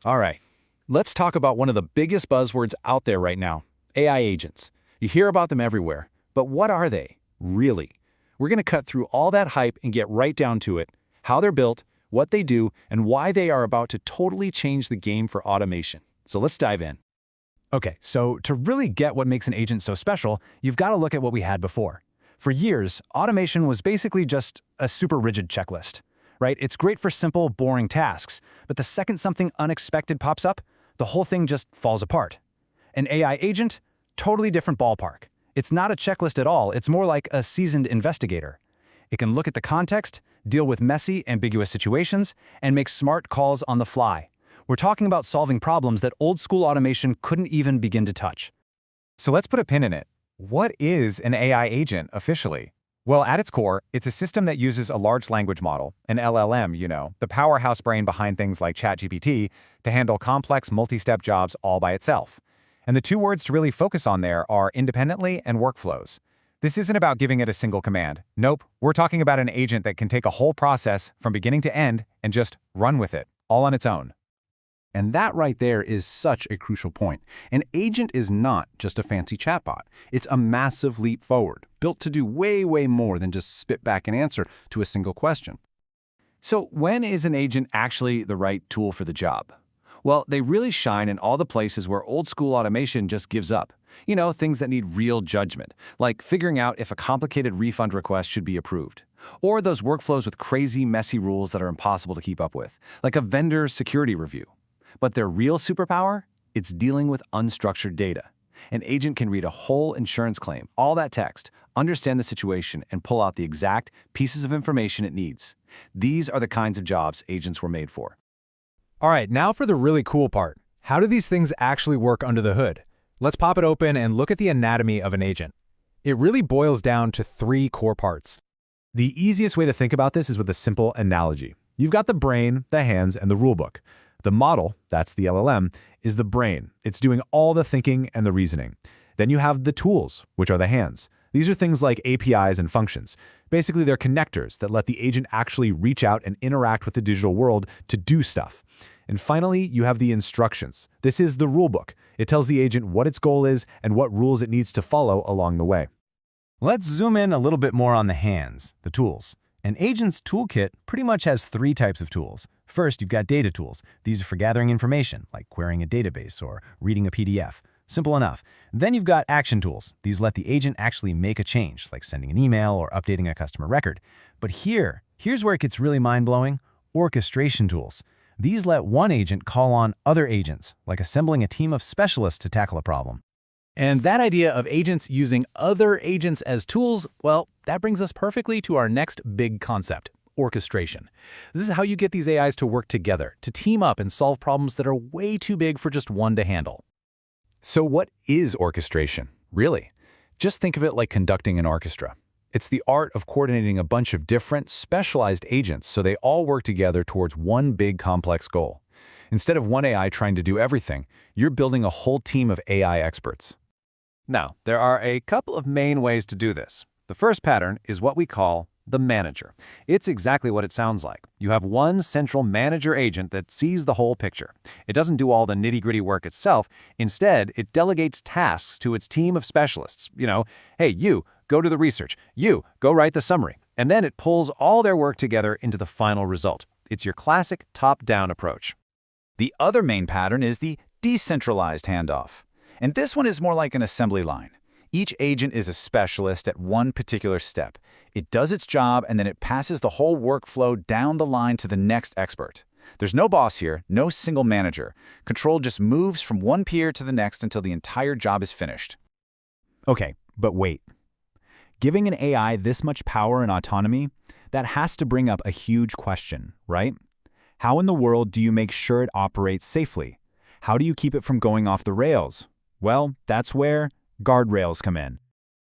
All right, let's talk about one of the biggest buzzwords out there right now, AI agents. You hear about them everywhere, but what are they, really? We're going to cut through all that hype and get right down to it, how they're built, what they do, and why they are about to totally change the game for automation. So let's dive in. Okay, so to really get what makes an agent so special, you've got to look at what we had before. For years, automation was basically just a super rigid checklist, right? It's great for simple, boring tasks, but the second something unexpected pops up, the whole thing just falls apart. An AI agent? Totally different ballpark. It's not a checklist at all, it's more like a seasoned investigator. It can look at the context, deal with messy, ambiguous situations, and make smart calls on the fly. We're talking about solving problems that old-school automation couldn't even begin to touch. So let's put a pin in it. What is an AI agent officially? Well, at its core, it's a system that uses a large language model, an LLM, the powerhouse brain behind things like ChatGPT, to handle complex multi-step jobs all by itself. And the two words to really focus on there are independently and workflows. This isn't about giving it a single command. Nope, we're talking about an agent that can take a whole process from beginning to end and just run with it, all on its own. And that right there is such a crucial point. An agent is not just a fancy chatbot. It's a massive leap forward, built to do way, way more than just spit back an answer to a single question. So when is an agent actually the right tool for the job? Well, they really shine in all the places where old-school automation just gives up. Things that need real judgment, like figuring out if a complicated refund request should be approved. Or those workflows with crazy, messy rules that are impossible to keep up with, like a vendor security review. But their real superpower? It's dealing with unstructured data. An agent can read a whole insurance claim, all that text, understand the situation, and pull out the exact pieces of information it needs. These are the kinds of jobs agents were made for. All right, now for the really cool part. How do these things actually work under the hood? Let's pop it open and look at the anatomy of an agent. It really boils down to three core parts. The easiest way to think about this is with a simple analogy. You've got the brain, the hands, and the rulebook. The model, that's the LLM, is the brain. It's doing all the thinking and the reasoning. Then you have the tools, which are the hands. These are things like APIs and functions. Basically, they're connectors that let the agent actually reach out and interact with the digital world to do stuff. And finally, you have the instructions. This is the rulebook. It tells the agent what its goal is and what rules it needs to follow along the way. Let's zoom in a little bit more on the hands, the tools. An agent's toolkit pretty much has three types of tools. First, you've got data tools. These are for gathering information, like querying a database or reading a PDF. Simple enough. Then you've got action tools. These let the agent actually make a change, like sending an email or updating a customer record. But here's where it gets really mind-blowing: orchestration tools. These let one agent call on other agents, like assembling a team of specialists to tackle a problem. And that idea of agents using other agents as tools, well, that brings us perfectly to our next big concept: orchestration. This is how you get these AIs to work together, to team up and solve problems that are way too big for just one to handle. So what is orchestration, really? Just think of it like conducting an orchestra. It's the art of coordinating a bunch of different, specialized agents so they all work together towards one big, complex goal. Instead of one AI trying to do everything, you're building a whole team of AI experts. Now, there are a couple of main ways to do this. The first pattern is what we call the manager. It's exactly what it sounds like. You have one central manager agent that sees the whole picture. It doesn't do all the nitty-gritty work itself. Instead, it delegates tasks to its team of specialists. Hey, you, go do the research. You, go write the summary. And then it pulls all their work together into the final result. It's your classic top-down approach. The other main pattern is the decentralized handoff. And this one is more like an assembly line. Each agent is a specialist at one particular step. It does its job, and then it passes the whole workflow down the line to the next expert. There's no boss here, no single manager. Control just moves from one peer to the next until the entire job is finished. Okay, but wait. Giving an AI this much power and autonomy, that has to bring up a huge question, right? How in the world do you make sure it operates safely? How do you keep it from going off the rails? Well, that's where guardrails come in.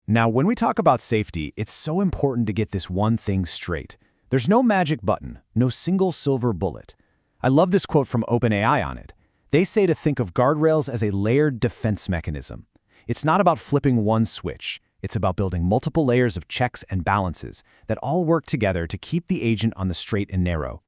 Now, when we talk about safety, it's so important to get this one thing straight. There's no magic button, no single silver bullet. I love this quote from OpenAI on it. They say to think of guardrails as a layered defense mechanism. It's not about flipping one switch. It's about building multiple layers of checks and balances that all work together to keep the agent on the straight and narrow.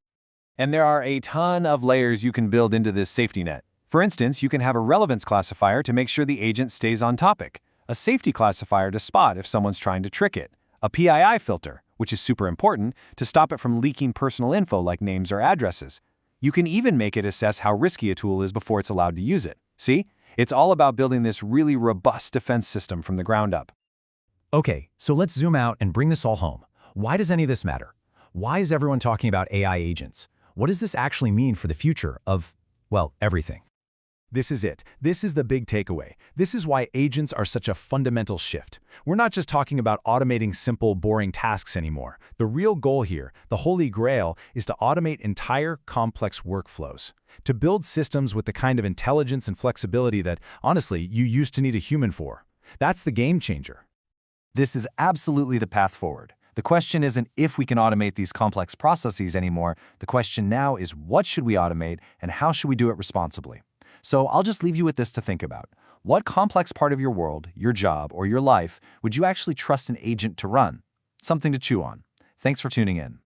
And there are a ton of layers you can build into this safety net. For instance, you can have a relevance classifier to make sure the agent stays on topic, a safety classifier to spot if someone's trying to trick it, a PII filter, which is super important, to stop it from leaking personal info like names or addresses. You can even make it assess how risky a tool is before it's allowed to use it. See? It's all about building this really robust defense system from the ground up. Okay, so let's zoom out and bring this all home. Why does any of this matter? Why is everyone talking about AI agents? What does this actually mean for the future of, well, everything? This is it. This is the big takeaway. This is why agents are such a fundamental shift. We're not just talking about automating simple, boring tasks anymore. The real goal here, the holy grail, is to automate entire complex workflows. To build systems with the kind of intelligence and flexibility that, honestly, you used to need a human for. That's the game changer. This is absolutely the path forward. The question isn't if we can automate these complex processes anymore. The question now is what should we automate and how should we do it responsibly? So I'll just leave you with this to think about. What complex part of your world, your job, or your life would you actually trust an agent to run? Something to chew on. Thanks for tuning in.